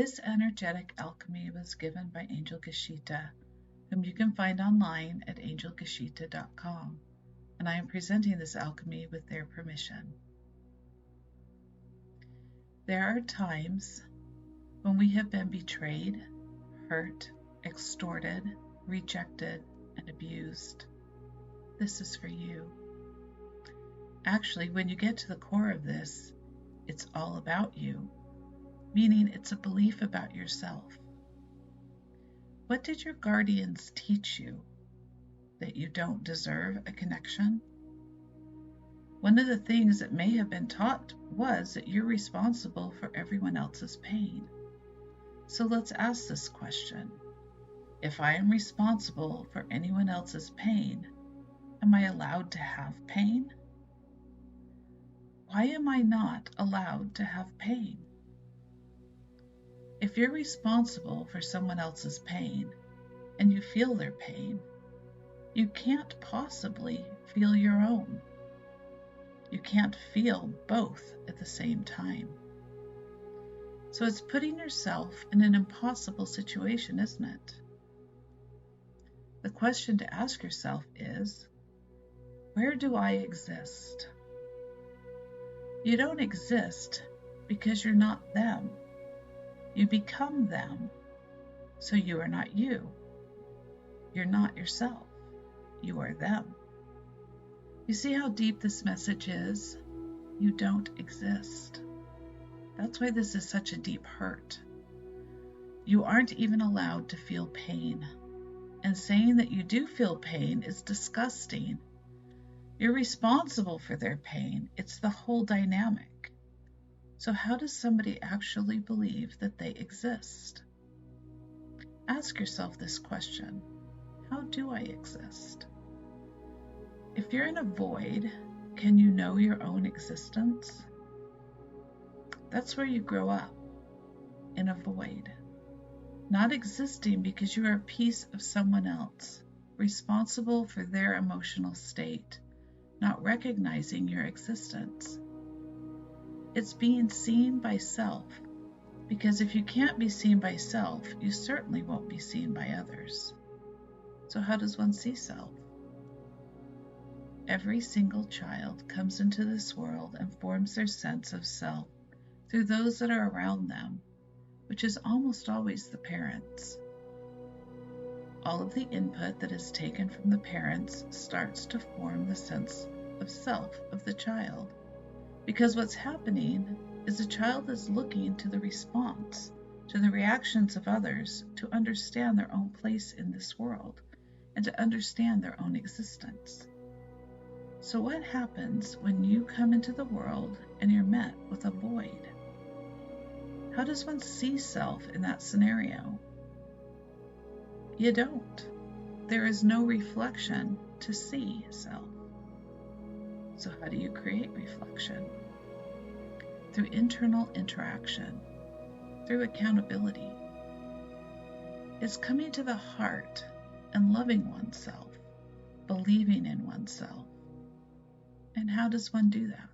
This energetic alchemy was given by Angel Gashita, whom you can find online at angelgashita.com, and I am presenting this alchemy with their permission. There are times when we have been betrayed, hurt, extorted, rejected, and abused. This is for you. Actually, when you get to the core of this, it's all about you, meaning it's a belief about yourself. What did your guardians teach you? That you don't deserve a connection? One of the things that may have been taught was that you're responsible for everyone else's pain. So let's ask this question. If I am responsible for anyone else's pain, am I allowed to have pain? Why am I not allowed to have pain? If you're responsible for someone else's pain and you feel their pain, you can't possibly feel your own. You can't feel both at the same time. So it's putting yourself in an impossible situation, isn't it? The question to ask yourself is, where do I exist? You don't exist because you're not them. You become them, so you are not you. You're not yourself. You are them. You see how deep this message is? You don't exist. That's why this is such a deep hurt. You aren't even allowed to feel pain. And saying that you do feel pain is disgusting. You're responsible for their pain. It's the whole dynamic. So how does somebody actually believe that they exist? Ask yourself this question. How do I exist? If you're in a void, can you know your own existence? That's where you grow up, in a void. Not existing because you are a piece of someone else, responsible for their emotional state, not recognizing your existence. It's being seen by self, because if you can't be seen by self, you certainly won't be seen by others. So how does one see self? Every single child comes into this world and forms their sense of self through those that are around them, which is almost always the parents. All of the input that is taken from the parents starts to form the sense of self of the child, because what's happening is the child is looking to the response, to the reactions of others to understand their own place in this world and to understand their own existence. So what happens when you come into the world and you're met with a void? How does one see self in that scenario? You don't. There is no reflection to see self. So how do you create reflection? Through internal interaction, through accountability. It's coming to the heart and loving oneself, believing in oneself. And how does one do that?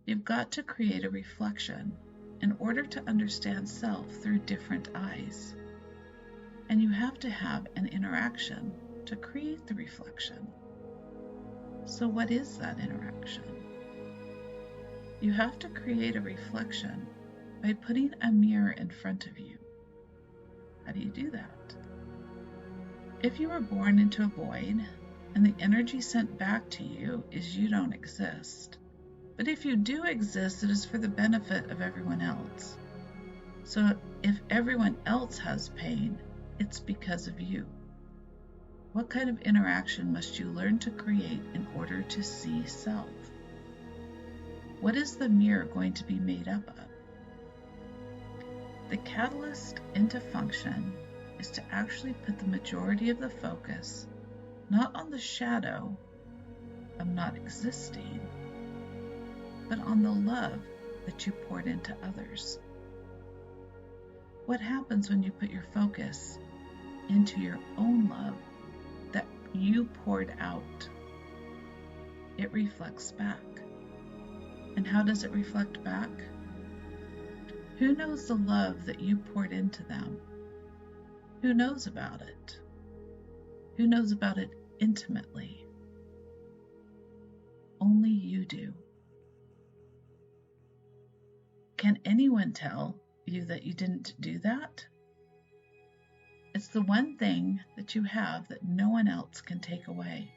You've got to create a reflection in order to understand self through different eyes. And you have to have an interaction to create the reflection. So what is that interaction? You have to create a reflection by putting a mirror in front of you. How do you do that? If you were born into a void, and the energy sent back to you is you don't exist. But if you do exist, it is for the benefit of everyone else. So if everyone else has pain, it's because of you. What kind of interaction must you learn to create in order to see self? What is the mirror going to be made up of? The catalyst into function is to actually put the majority of the focus not on the shadow of not existing, but on the love that you poured into others. What happens when you put your focus into your own love that you poured out? It reflects back. And how does it reflect back? Who knows the love that you poured into them? Who knows about it? Who knows about it intimately? Only you do. Can anyone tell you that you didn't do that? It's the one thing that you have that no one else can take away.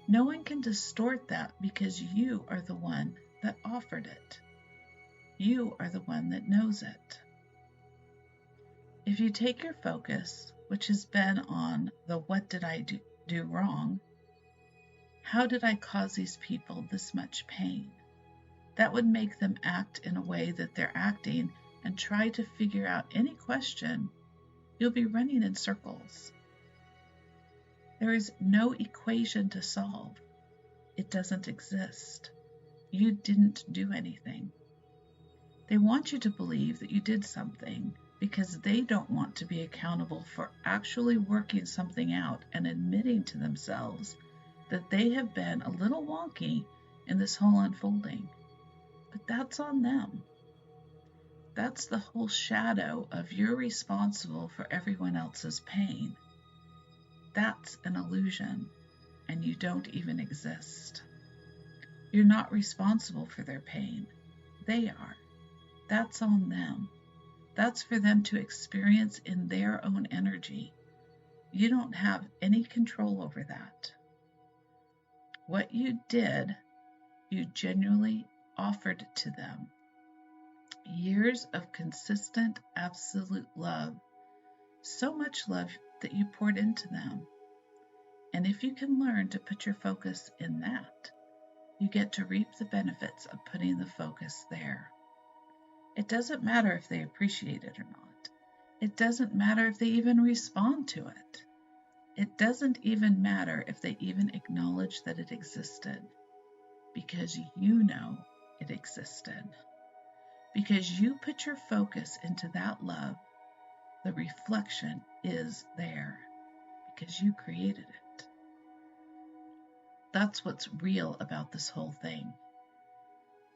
No one can distort that because you are the one that offered it. You are the one that knows it. If you take your focus, which has been on the what did I do wrong, how did I cause these people this much pain? That would make them act in a way that they're acting and try to figure out any question. You'll be running in circles. There is no equation to solve. It doesn't exist. You didn't do anything. They want you to believe that you did something because they don't want to be accountable for actually working something out and admitting to themselves that they have been a little wonky in this whole unfolding. But that's on them. That's the whole shadow of you're responsible for everyone else's pain. That's an illusion, and you don't even exist. You're not responsible for their pain. They are. That's on them. That's for them to experience in their own energy. You don't have any control over that. What you did, you genuinely offered to them. Years of consistent, absolute love. So much love that you poured into them. And if you can learn to put your focus in that, you get to reap the benefits of putting the focus there. It doesn't matter if they appreciate it or not. It doesn't matter if they even respond to it. It doesn't even matter if they even acknowledge that it existed, because you know it existed. Because you put your focus into that love, the reflection is there, because you created it. That's what's real about this whole thing.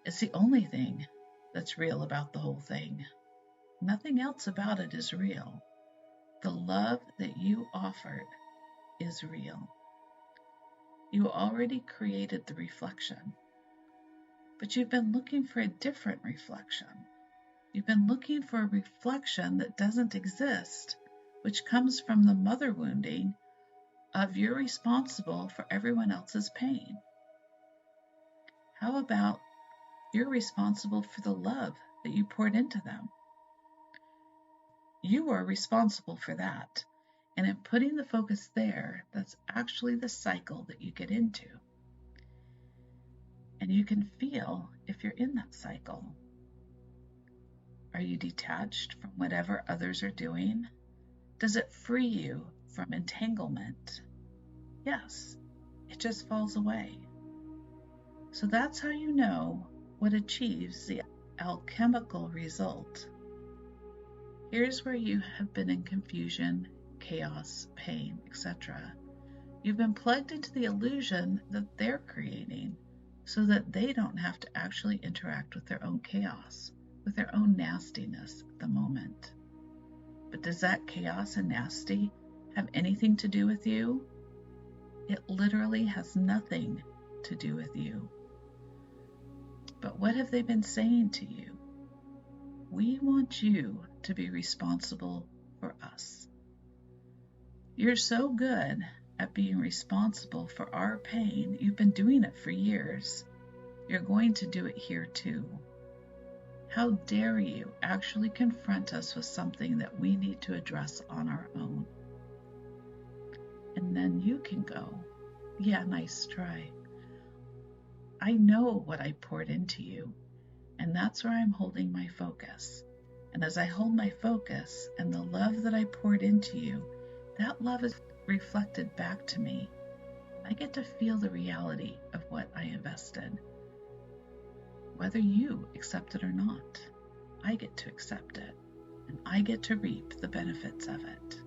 It's the only thing that's real about the whole thing. Nothing else about it is real. The love that you offered is real. You already created the reflection, but you've been looking for a different reflection. You've been looking for a reflection that doesn't exist, which comes from the mother wounding of you're responsible for everyone else's pain. How about you're responsible for the love that you poured into them? You are responsible for that. And in putting the focus there, that's actually the cycle that you get into. And you can feel if you're in that cycle. Are you detached from whatever others are doing? Does it free you from entanglement? Yes, it just falls away. So that's how you know what achieves the alchemical result. Here's where you have been in confusion, chaos, pain, etc. You've been plugged into the illusion that they're creating so that they don't have to actually interact with their own chaos, with their own nastiness at the moment. But does that chaos and nasty have anything to do with you? It literally has nothing to do with you. But what have they been saying to you? We want you to be responsible for us. You're so good at being responsible for our pain. You've been doing it for years. You're going to do it here too. How dare you actually confront us with something that we need to address on our own? And then you can go, yeah, nice try. I know what I poured into you, and that's where I'm holding my focus. And as I hold my focus and the love that I poured into you, that love is reflected back to me. I get to feel the reality of what I invested. Whether you accept it or not, I get to accept it, and I get to reap the benefits of it.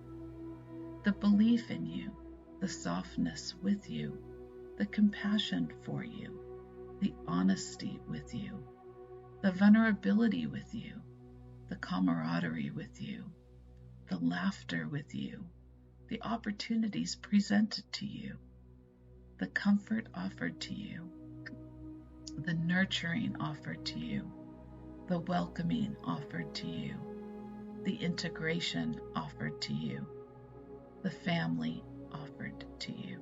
The belief in you, the softness with you, the compassion for you, the honesty with you, the vulnerability with you, the camaraderie with you, the laughter with you, the opportunities presented to you, the comfort offered to you, the nurturing offered to you, the welcoming offered to you, the integration offered to you, the family offered to you.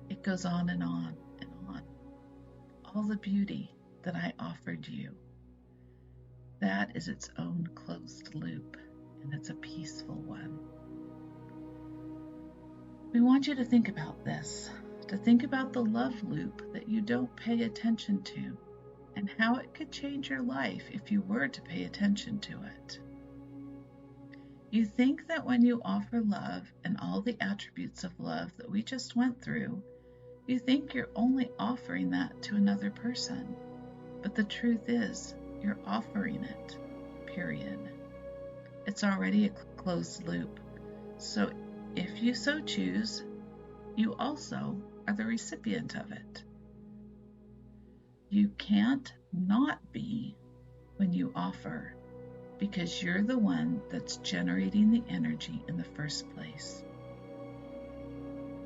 It goes on and on and on. All the beauty that I offered you, that is its own closed loop, and it's a peaceful one. We want you to think about this, to think about the love loop that you don't pay attention to, and how it could change your life if you were to pay attention to it. You think that when you offer love and all the attributes of love that we just went through, you think you're only offering that to another person. But the truth is, you're offering it, period. It's already a closed loop. So if you so choose, you also are the recipient of it. You can't not be when you offer, because you're the one that's generating the energy in the first place.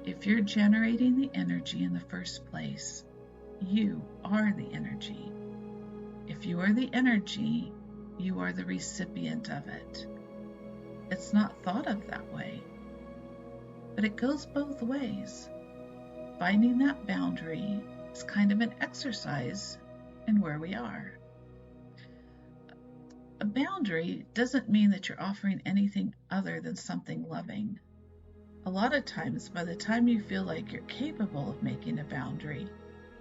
If you're generating the energy in the first place, you are the energy. If you are the energy, you are the recipient of it. It's not thought of that way, but it goes both ways. Finding that boundary is kind of an exercise in where we are. A boundary doesn't mean that you're offering anything other than something loving. A lot of times, by the time you feel like you're capable of making a boundary,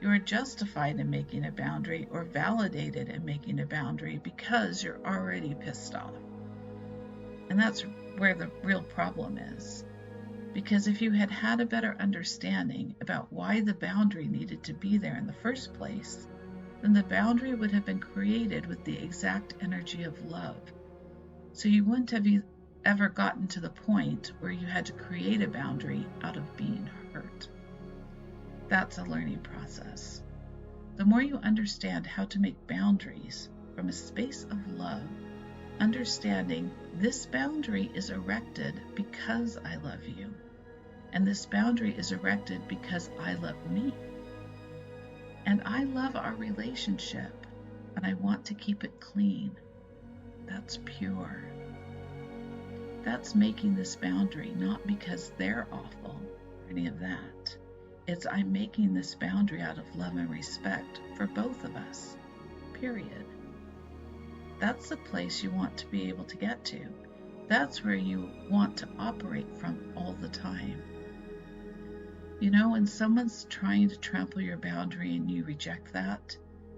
you are justified in making a boundary or validated in making a boundary because you're already pissed off. And that's where the real problem is. Because if you had had a better understanding about why the boundary needed to be there in the first place, then the boundary would have been created with the exact energy of love. So you wouldn't have ever gotten to the point where you had to create a boundary out of being hurt. That's a learning process. The more you understand how to make boundaries from a space of love, understanding this boundary is erected because I love you, and this boundary is erected because I love me, and I love our relationship, and I want to keep it clean. That's pure. That's making this boundary not because they're awful or any of that. It's I'm making this boundary out of love and respect for both of us, period. That's the place you want to be able to get to. That's where you want to operate from all the time. You know, when someone's trying to trample your boundary and you reject that,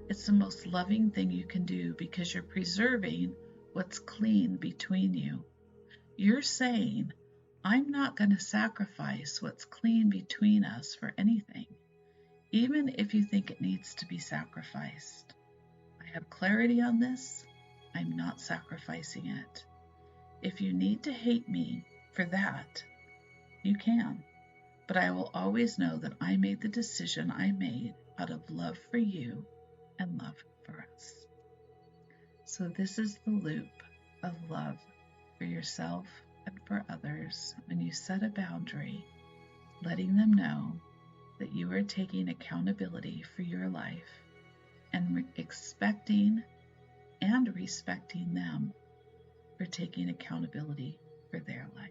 it's the most loving thing you can do because you're preserving what's clean between you. You're saying, I'm not going to sacrifice what's clean between us for anything, even if you think it needs to be sacrificed. I have clarity on this. I'm not sacrificing it. If you need to hate me for that, you can. But I will always know that I made the decision I made out of love for you and love for us. So this is the loop of love for yourself and for others when you set a boundary, letting them know that you are taking accountability for your life and expecting and respecting them for taking accountability for their life.